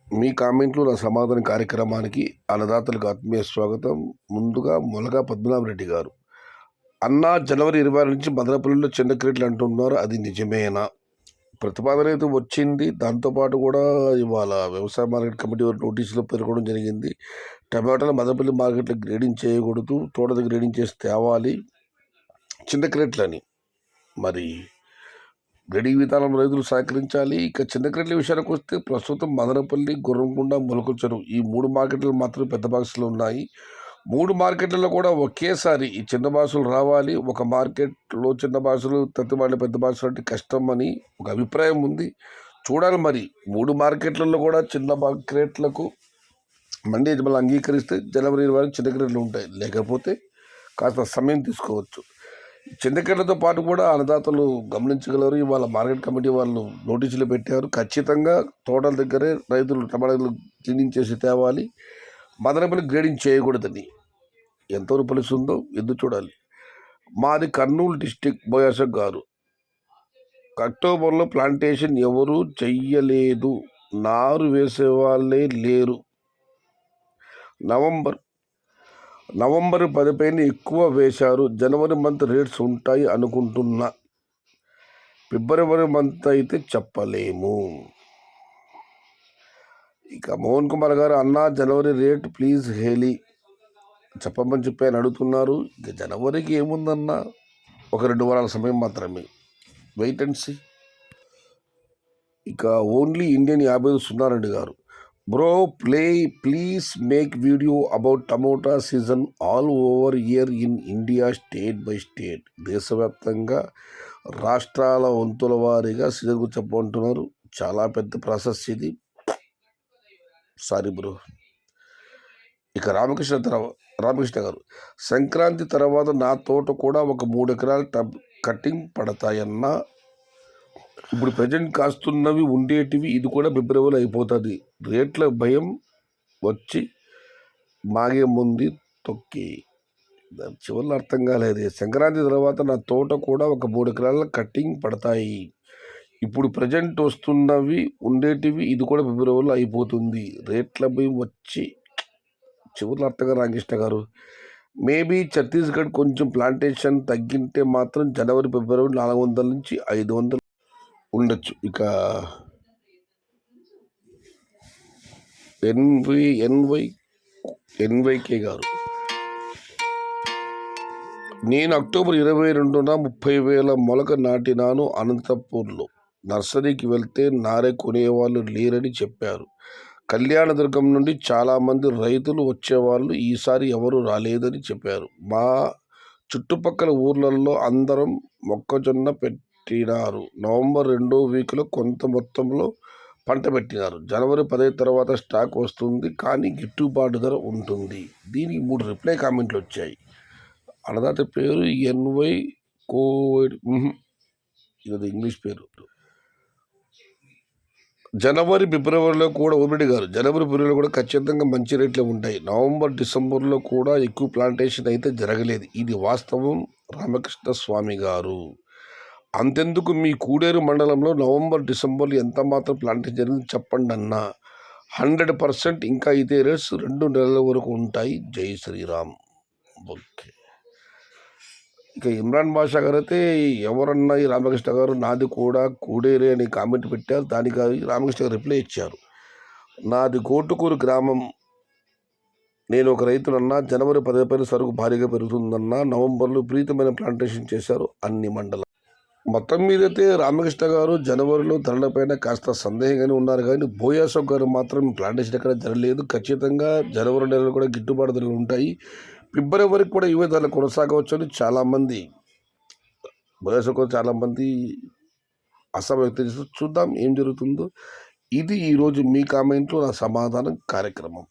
మీ కామెంట్లు నా సమాధాన కార్యక్రమానికి అన్నదాతలకు ఆత్మీయ స్వాగతం. ముందుగా మొలగా పద్మనాభరెడ్డి గారు, అన్నా జనవరి 26 నుంచి మదనపల్లిలో చిన్న క్రేట్లు అంటున్నారు, అది నిజమేనా? ప్రతిపాదన అయితే వచ్చింది. దాంతోపాటు కూడా ఇవాళ వ్యవసాయ మార్కెట్ కమిటీ వారు నోటీసులో పేర్కొనడం జరిగింది. టమాటాలు మదనపల్లి మార్కెట్లో గ్రేడింగ్ చేయకూడదు, తోట గ్రేడింగ్ చేసి తేవాలి చిన్న క్రేట్లని. మరి గ్రేడింగ్ విధానం రైతులు సహకరించాలి. ఇక చిన్న క్రేట్ల విషయానికి వస్తే ప్రస్తుతం మదనపల్లి, గుర్రంకొండ, మొలకల చెరువు ఈ 3 మార్కెట్లు మాత్రమే పెద్ద బాక్సులు ఉన్నాయి. 3 మార్కెట్లలో కూడా ఒకేసారి ఈ చిన్న బాక్సులు రావాలి. ఒక మార్కెట్లో చిన్న బాక్సులు, తత్తివాళ్ళ పెద్ద బాక్సులు అంటే కష్టం అని ఒక అభిప్రాయం ఉంది. చూడాలి మరి 3 మార్కెట్లలో కూడా చిన్న క్రేట్లకు మండి యజమానులు అంగీకరిస్తే జనవరి 20 చిన్న క్రేట్లు ఉంటాయి. లేకపోతే కాస్త సమయం తీసుకోవచ్చు. చింతకెళ్లతో పాటు కూడా అన్నదాతలు గమనించగలరు. ఇవాళ మార్కెట్ కమిటీ వాళ్ళు నోటీసులు పెట్టారు. ఖచ్చితంగా తోటల దగ్గరే రైతులు టమాటాలు క్లీనింగ్ చేసి తేవాలి, మదనపల్లి గ్రేడింగ్ చేయకూడదని. ఎంతవరకు ఫలిస్తుందో ఎదురు చూడాలి. మాది కర్నూలు డిస్టిక్. బోయాసక్ గారు, అక్టోబర్లో ప్లాంటేషన్ ఎవరు చెయ్యలేదు, నారు వేసేవాళ్ళే లేరు. నవంబర్ 10 పైన ఎక్కువ వేశారు. జనవరి మంత్ రేట్స్ ఉంటాయి అనుకుంటున్నా, ఫిబ్రవరి మంత్ అయితే చెప్పలేము. ఇక మోహన్ కుమార్ గారు, అన్నా జనవరి రేట్ ప్లీజ్ హేలీ చెప్పమని చెప్పి ఆయన అడుగుతున్నారు. ఇక జనవరికి ఏముందన్నా, ఒక 2 వారాల సమయం మాత్రమే, వెయిట్ అండ్ సీ. ఇక ఓన్లీ ఇండియన్ 50 గారు, bro please make video about tomato season all over year in India, state by state. దేశవ్యాప్తంగా రాష్ట్రాల వంతుల వారీగా సీజన్ గురించి చెప్పమంటున్నారు. చాలా పెద్ద ప్రాసెస్ ఇది, సారీ బ్రో. ఇక రామకృష్ణ గారు, సంక్రాంతి తర్వాత నా తోట కూడా ఒక 3 ఎకరాల కటింగ్ పడతాయన్నా. ఇప్పుడు ప్రజెంట్ కాస్తున్నవి ఉండేటివి, ఇది కూడా ఫిబ్రవరి అయిపోతుంది. రేట్ల భయం వచ్చి మాగే ముందు తొక్కి దాని చివరిలో అర్థం కాలేదు. సంక్రాంతి తర్వాత నా తోట కూడా ఒక 3 ఎకరాల కటింగ్ పడతాయి. ఇప్పుడు ప్రజెంట్ వస్తున్నవి ఉండేటివి, ఇది కూడా ఫిబ్రవరిలో అయిపోతుంది. రేట్ల భయం వచ్చి చివరిలో అర్థంగా. రామకృష్ణ గారు, మేబీ ఛత్తీస్గఢ్ కొంచెం ప్లాంటేషన్ తగ్గింటే మాత్రం జనవరి ఫిబ్రవరి 400 నుంచి 500 ఉండొచ్చు. ఇక ఎన్వైకే గారు, నేను అక్టోబర్ 22న 30,000 మొలక నాటినాను. అనంతపూర్లో నర్సరీకి వెళ్తే నారే కొనేవాళ్ళు లేరని చెప్పారు. కళ్యాణదుర్గం నుండి చాలామంది రైతులు వచ్చేవాళ్ళు, ఈసారి ఎవరు రాలేదని చెప్పారు. మా చుట్టుపక్కల ఊర్లలో అందరం మొక్కజొన్న పెట్టినారు. నవంబర్ 2వ వీక్లో కొంత మొత్తంలో పంట పెట్టినారు. జనవరి 10 తర్వాత స్టాక్ వస్తుంది, కానీ గిట్టుబాటు ధర ఉంటుంది. దీనికి 3 రిప్లై కామెంట్లు వచ్చాయి. అన్నదాత పేరు ఎన్వై కోవిడ్, ఇది ఇంగ్లీష్ పేరు. జనవరి ఫిబ్రవరిలో కూడా ఓపిరెడ్డి గారు, జనవరి ఫిబ్రవరిలో కూడా ఖచ్చితంగా మంచి రేట్లే ఉంటాయి. నవంబర్ డిసెంబర్లో కూడా ఎక్కువ ప్లాంటేషన్ అయితే జరగలేదు, ఇది వాస్తవం. రామకృష్ణ స్వామి గారు, అంతెందుకు మీ కూడేరు మండలంలో నవంబర్ డిసెంబర్లో ఎంత మాత్రం ప్లాంటేషన్ జరిగింది చెప్పండి అన్న. 100% ఇంకా ఇదే రేట్స్ 2 నెలల వరకు ఉంటాయి. జై శ్రీరామ్. ఓకే. ఇక ఇమ్రాన్ బాషా గారు అయితే, ఎవరన్నా ఈ రామకృష్ణ గారు నాది కూడా కూడేరే అని కామెంట్ పెట్టారు. దానికి రామకృష్ణ గారు రిప్లై ఇచ్చారు, నాది గోటుకూరు గ్రామం, నేను ఒక రైతునన్నా. జనవరి 10 పైన సరుకు భారీగా పెరుగుతుందన్నా. నవంబర్లో విపరీతమైన ప్లాంటేషన్ చేశారు అన్ని మండలం. మొత్తం మీదైతే రామకృష్ణ గారు జనవరిలో ధరలపైన కాస్త సందేహంగానే ఉన్నారు, కానీ బోయాసక్ గారు మాత్రం ప్లాంటేషన్ ఎక్కడ జరగలేదు. ఖచ్చితంగా జనవరి నెలలో కూడా గిట్టుబాటు ధరలు ఉంటాయి. ఫిబ్రవరికి కూడా ఇవే ధరలు కొనసాగవచ్చు అని చాలామంది బోయాసక్ చాలామంది అసహ్యం వ్యక్తం చేస్తారు. చూద్దాం ఏం జరుగుతుందో. ఇది ఈరోజు మీ కామెంట్లు నా సమాధానం కార్యక్రమం.